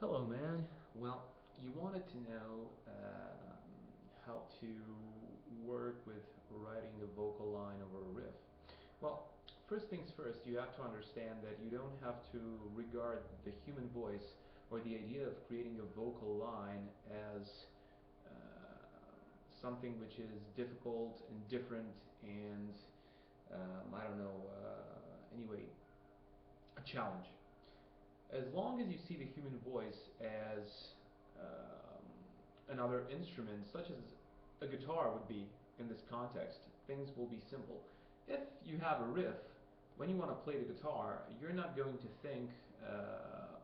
Hello, man. Well, you wanted to know how to work with writing a vocal line over a riff. Well, first things first, you have to understand that you don't have to regard the human voice or the idea of creating a vocal line as something which is difficult and different and I don't know, anyway, a challenge. As long as you see the human voice as another instrument, such as a guitar would be in this context, things will be simple. If you have a riff, when you want to play the guitar, you're not going to think,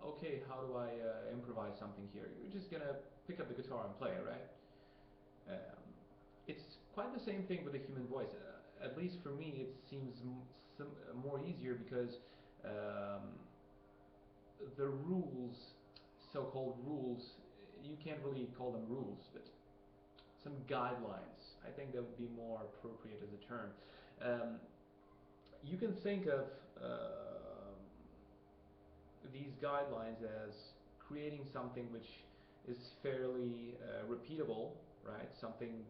okay, how do I improvise something here? You're just going to pick up the guitar and play it, right? It's quite the same thing with the human voice. At least for me, it seems more easier because the rules, so-called rules, you can't really call them rules, but some guidelines. I think that would be more appropriate as a term. You can think of these guidelines as creating something which is fairly repeatable, right? Something,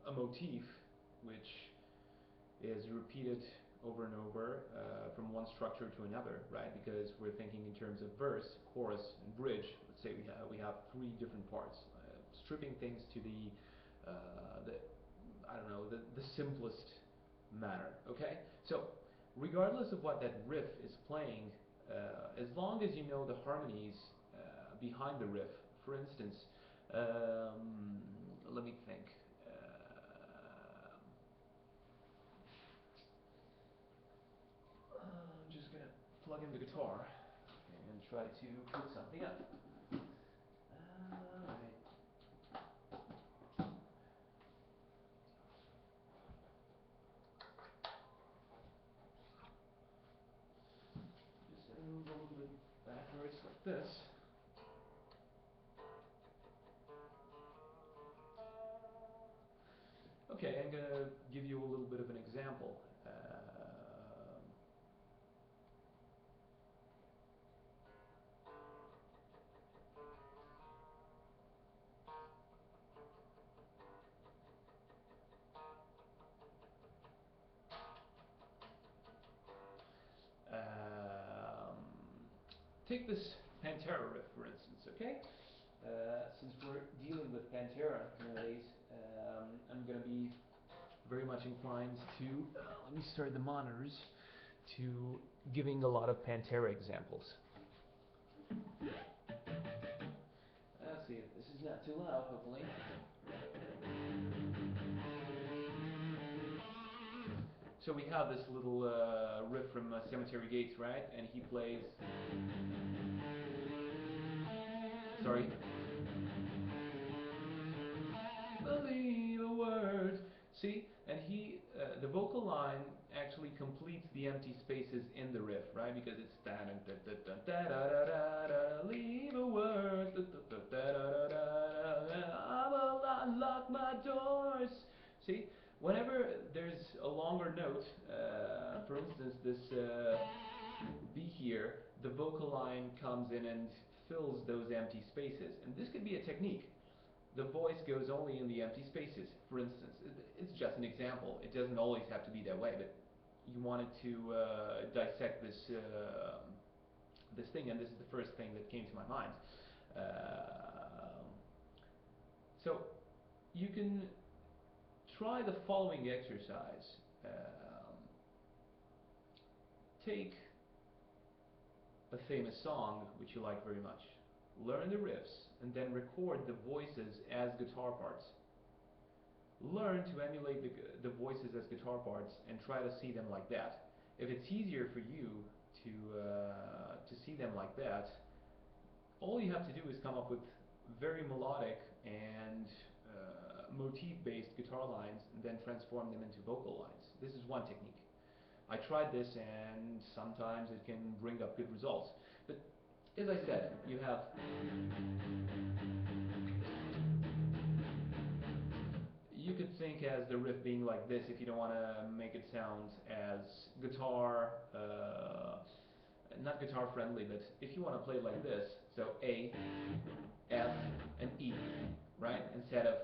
a motif which is repeated over and over from one structure to another, right? Because we're thinking in terms of verse, chorus, and bridge. Let's say we have three different parts, stripping things to the I don't know, the simplest manner. Okay, so regardless of what that riff is playing, as long as you know the harmonies behind the riff, for instance, let me think. I'm just gonna plug in the guitar and try to put something up. Alright. Just move a little bit backwards like this. Okay, I'm gonna give you a little bit of an example. Take this Pantera riff, for instance, okay? Since we're dealing with Pantera nowadays, I'm going to be very much inclined to, let me start the monitors, to giving a lot of Pantera examples. Let's see if this is not too loud, hopefully. So we have this little riff from Cemetery Gates, right? And he plays... Sorry. Believe a word. See? And he, the vocal line actually completes the empty spaces in the riff, right? Because it's da da da da da da da da, leave a word, da da da da da da, I will unlock my doors. See? Whenever there's a longer note, for instance, this B here, the vocal line comes in and fills those empty spaces. And this could be a technique. The voice goes only in the empty spaces, for instance. It's just an example. It doesn't always have to be that way, but you wanted to dissect this this thing, and this is the first thing that came to my mind. So you can try the following exercise. Take a famous song which you like very much. Learn the riffs and then record the voices as guitar parts. Learn to emulate the voices as guitar parts and try to see them like that. If it's easier for you to see them like that, all you have to do is come up with very melodic and motif-based guitar lines and then transform them into vocal lines. This is one technique. I tried this and sometimes it can bring up good results. But as I said, you have you could think as the riff being like this if you don't want to make it sound as guitar not guitar friendly, but if you want to play like this, so A, F, and E, right? Instead of,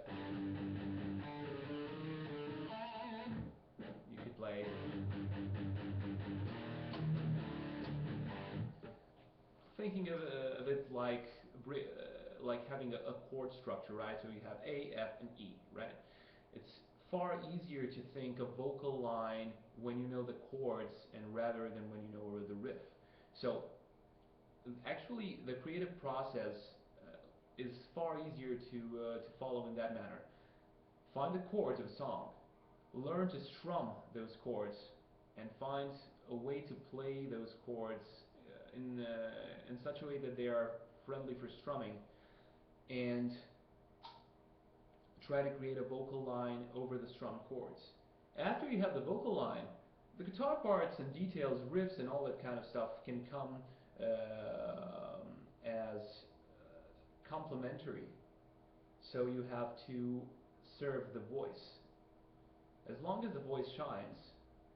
you could play, thinking of it like having a chord structure, right? So you have A, F, and E, right? It's far easier to think a vocal line when you know the chords and rather than when you know the riff. So actually, the creative process is far easier to follow in that manner. Find the chords of a song, learn to strum those chords, and find a way to play those chords in such a way that they are friendly for strumming, and try to create a vocal line over the strum chords. After you have the vocal line, the guitar parts and details, riffs, and all that kind of stuff can come as complementary. So you have to serve the voice. As long as the voice shines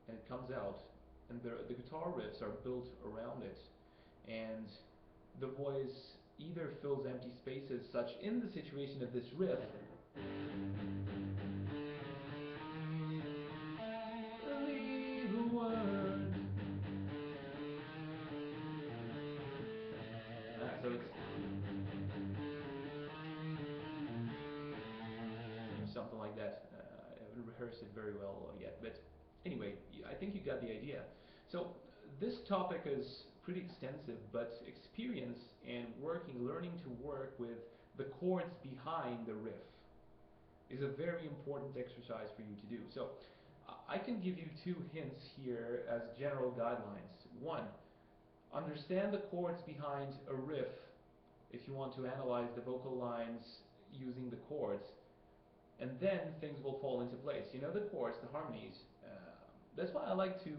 and it comes out, and the guitar riffs are built around it, and the voice either fills empty spaces, such in the situation of this riff, leave a word. So it's something like that. I haven't rehearsed it very well yet, but anyway, I think you got the idea. So this topic is pretty extensive, but experience and learning to work with the chords behind the riff is a very important exercise for you to do. So I can give you two hints here as general guidelines. One, understand the chords behind a riff if you want to analyze the vocal lines using the chords, and then things will fall into place. You know the chords, the harmonies. That's why I like to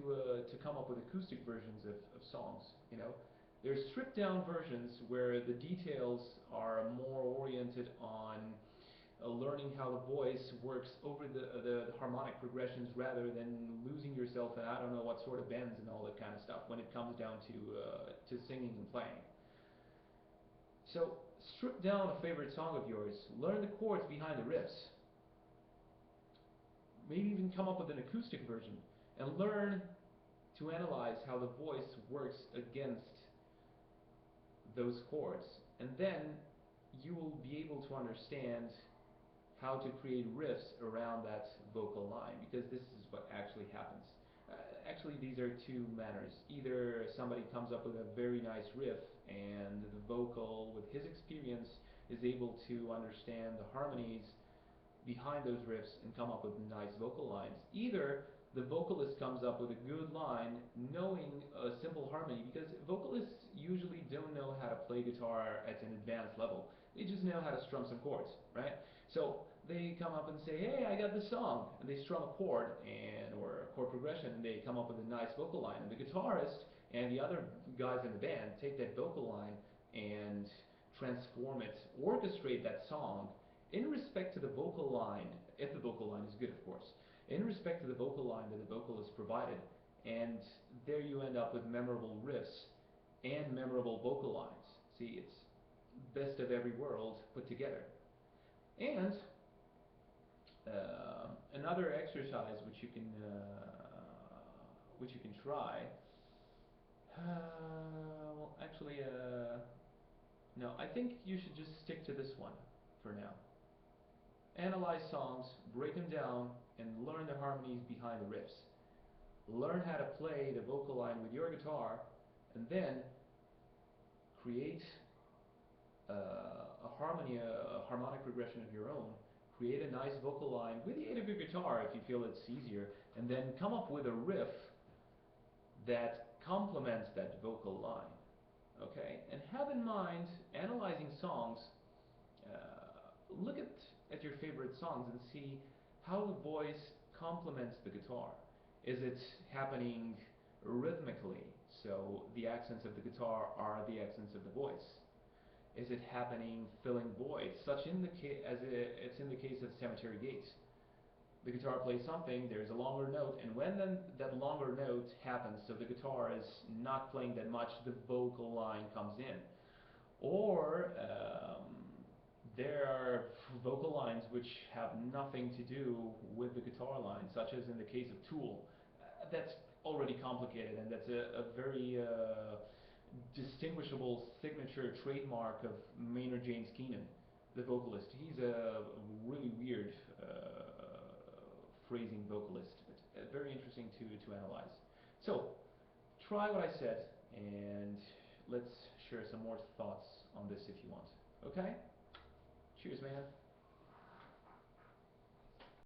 come up with acoustic versions of songs. You know, there's stripped down versions where the details are more oriented on learning how the voice works over the harmonic progressions rather than losing yourself in I don't know what sort of bends and all that kind of stuff when it comes down to singing and playing. So strip down a favorite song of yours, learn the chords behind the riffs, maybe even come up with an acoustic version, and learn to analyze how the voice works against those chords. And then you will be able to understand how to create riffs around that vocal line, because this is what actually happens. Actually, these are two manners. Either somebody comes up with a very nice riff and the vocal, with his experience, is able to understand the harmonies behind those riffs and come up with nice vocal lines. Either the vocalist comes up with a good line knowing a simple harmony, because vocalists usually don't know how to play guitar at an advanced level. They just know how to strum some chords, right? So they come up and say, hey, I got this song, and they strum a chord or a chord progression, and they come up with a nice vocal line, and the guitarist and the other guys in the band take that vocal line and transform it, orchestrate that song in respect to the vocal line, if the vocal line is good, of course, in respect to the vocal line that the vocalist provided, and there you end up with memorable riffs and memorable vocal lines. See, it's best of every world put together. And another exercise which you can try. Well, actually, no. I think you should just stick to this one for now. Analyze songs, break them down, and learn the harmonies behind the riffs. Learn how to play the vocal line with your guitar, and then create a harmony, a harmonic progression of your own. Create a nice vocal line with the aid of your guitar if you feel it's easier, and then come up with a riff that complements that vocal line. Okay? And have in mind, analyzing songs, look at your favorite songs and see how the voice complements the guitar. Is it happening rhythmically? So the accents of the guitar are the accents of the voice. Is it happening filling voids, such as it's in the case of Cemetery Gates? the guitar plays something, there's a longer note, and when then that longer note happens, so the guitar is not playing that much, the vocal line comes in. Or there are vocal lines which have nothing to do with the guitar line, such as in the case of Tool. That's already complicated, and that's a very distinguishable signature trademark of Maynard James Keenan, the vocalist. He's a really weird phrasing vocalist, but very interesting to analyze. So, try what I said, and let's share some more thoughts on this if you want. Okay? Cheers, man.